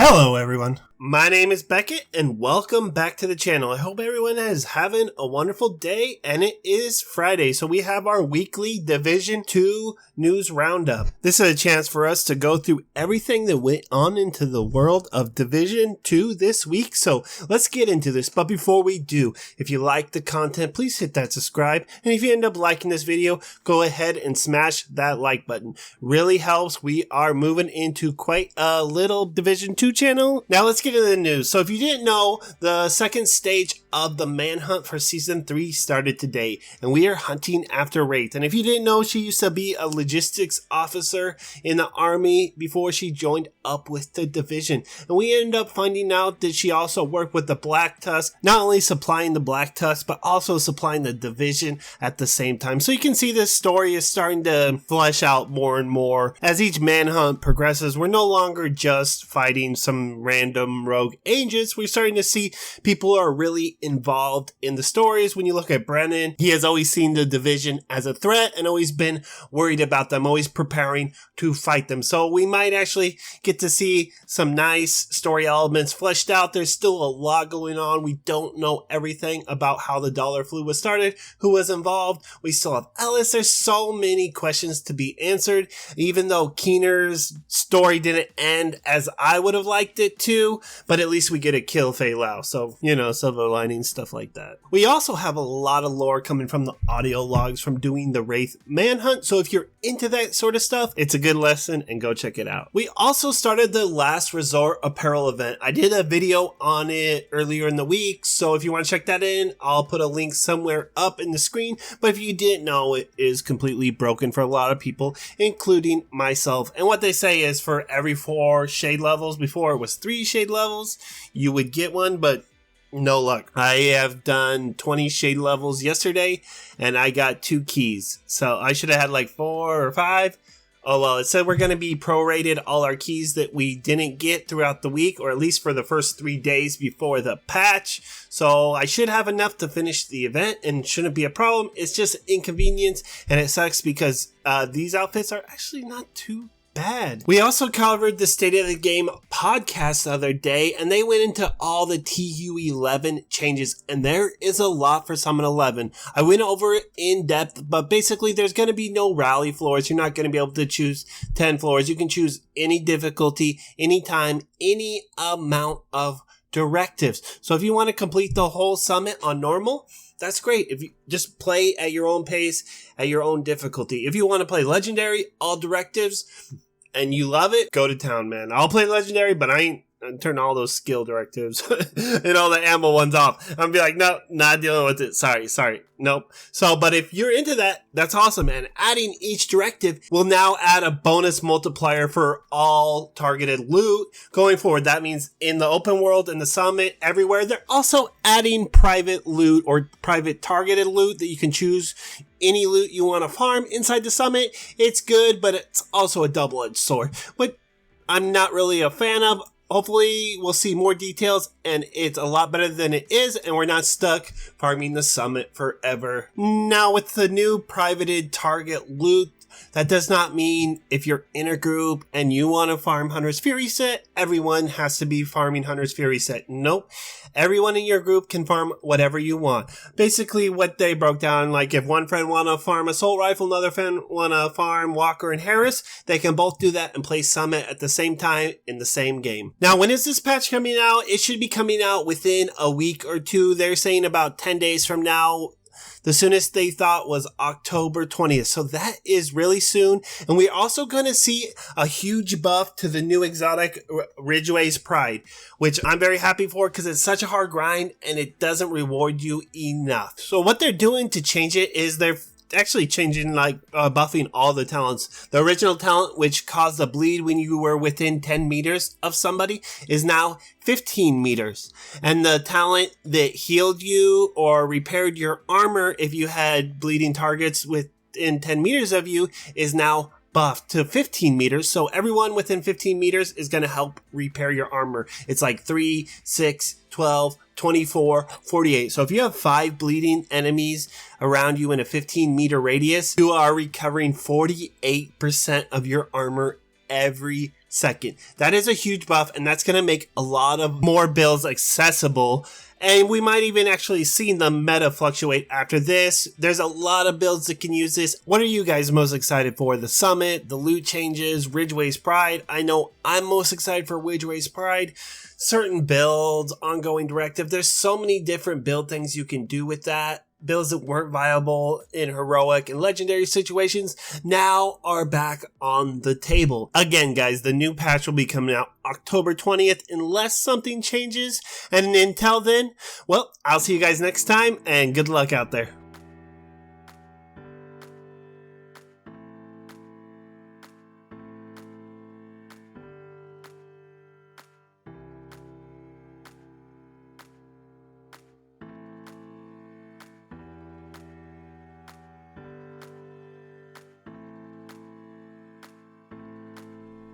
Hello everyone, my name is Beckett and welcome back to the channel. I hope everyone is having a wonderful day, and it is Friday, so we have our weekly Division 2 news roundup. This is a chance for us to go through everything that went on into the world of Division 2 this week, so let's get into this. But before we do, if you like the content, please hit that subscribe, and if you end up liking this video, go ahead and smash that like button. Really helps. We are moving into quite a little Division 2 channel. Now let's get into the news. So if you didn't know, the second stage of the manhunt for season 3 started today, and we are hunting after Wraith. And if you didn't know, she used to be a logistics officer in the army before she joined up with the division, and we ended up finding out that she also worked with the Black Tusk, not only supplying the Black Tusk but also supplying the division at the same time. So you can see this story is starting to flesh out more and more as each manhunt progresses. We're no longer just fighting some random rogue agents. We're starting to see people who are really involved in the stories. When you look at Brennan, he has always seen the division as a threat and always been worried about them, always preparing to fight them. So we might actually get to see some nice story elements fleshed out. There's still a lot going on. We don't know everything about how the Dollar Flu was started, who was involved. We still have Ellis. There's so many questions to be answered, even though Keener's story didn't end as I would have liked it to, but at least we get to kill Fei Lao. So, you know, silver lining, stuff like that. We also have a lot of lore coming from the audio logs from doing the Wraith manhunt. So if you're into that sort of stuff, it's a good lesson and go check it out. We also started the Last Resort Apparel event. I did a video on it earlier in the week, so if you want to check that in, I'll put a link somewhere up in the screen. But if you didn't know, it is completely broken for a lot of people, including myself. And what they say is for every 4 shade levels, before it was 3 shade levels, you would get one, but no luck. I have done 20 shade levels yesterday and I got 2 keys. So I should have had like 4 or 5. Oh well, it said we're going to be prorated all our keys that we didn't get throughout the week, or at least for the first 3 days before the patch. So I should have enough to finish the event and shouldn't be a problem. It's just inconvenience, and it sucks because these outfits are actually not too bad. We also covered the State of the Game podcast the other day, and they went into all the TU11 changes, and there is a lot for Summon 11. I went over it in depth, but basically there's going to be no rally floors. You're not going to be able to choose 10 floors. You can choose any difficulty, anytime, any amount of directives. So if you want to complete the whole summit on normal, that's great. If you just play at your own pace, at your own difficulty. If you want to play legendary, all directives, and you love it, go to town, man. I'll play legendary, but I ain't turn all those skill directives and all the ammo ones off. I'm gonna be like, no, not dealing with it. Sorry. Nope. So, but if you're into that, that's awesome. And adding each directive will now add a bonus multiplier for all targeted loot going forward. That means in the open world, in the summit, everywhere, they're also adding private loot or private targeted loot that you can choose any loot you want to farm inside the summit. It's good, but it's also a double-edged sword, but I'm not really a fan of. Hopefully we'll see more details and it's a lot better than it is, and we're not stuck farming the summit forever. Now with the new privated target loot, that does not mean if you're in a group and you want to farm Hunter's Fury set, everyone has to be farming Hunter's Fury set. Nope. Everyone in your group can farm whatever you want. Basically what they broke down, like if one friend want to farm Assault Rifle, another friend want to farm Walker and Harris, they can both do that and play Summit at the same time in the same game. Now when is this patch coming out? It should be coming out within a week or 2. They're saying about 10 days from now. The soonest they thought was October 20th. So that is really soon. And we're also going to see a huge buff to the new exotic Ridgeway's Pride, which I'm very happy for because it's such a hard grind and it doesn't reward you enough. So what they're doing to change it is they're actually changing, like buffing all the talents. The original talent, which caused a bleed when you were within 10 meters of somebody, is now 15 meters. And the talent that healed you or repaired your armor if you had bleeding targets within 10 meters of you is now buffed to 15 meters. So everyone within 15 meters is going to help repair your armor. It's like 3, 6, 12, 24, 48. So if you have 5 bleeding enemies around you in a 15-meter radius, you are recovering 48% of your armor every 2nd. That is a huge buff, and that's going to make a lot of more builds accessible. And we might even actually see the meta fluctuate after this. There's a lot of builds that can use this. What are you guys most excited for? The summit, the loot changes, Ridgeway's Pride? I know I'm most excited for Ridgeway's Pride. Certain builds, ongoing directive. There's so many different build things you can do with that. Builds that weren't viable in heroic and legendary situations now are back on the table. Again, guys, the new patch will be coming out October 20th unless something changes. And until then, well, I'll see you guys next time and good luck out there.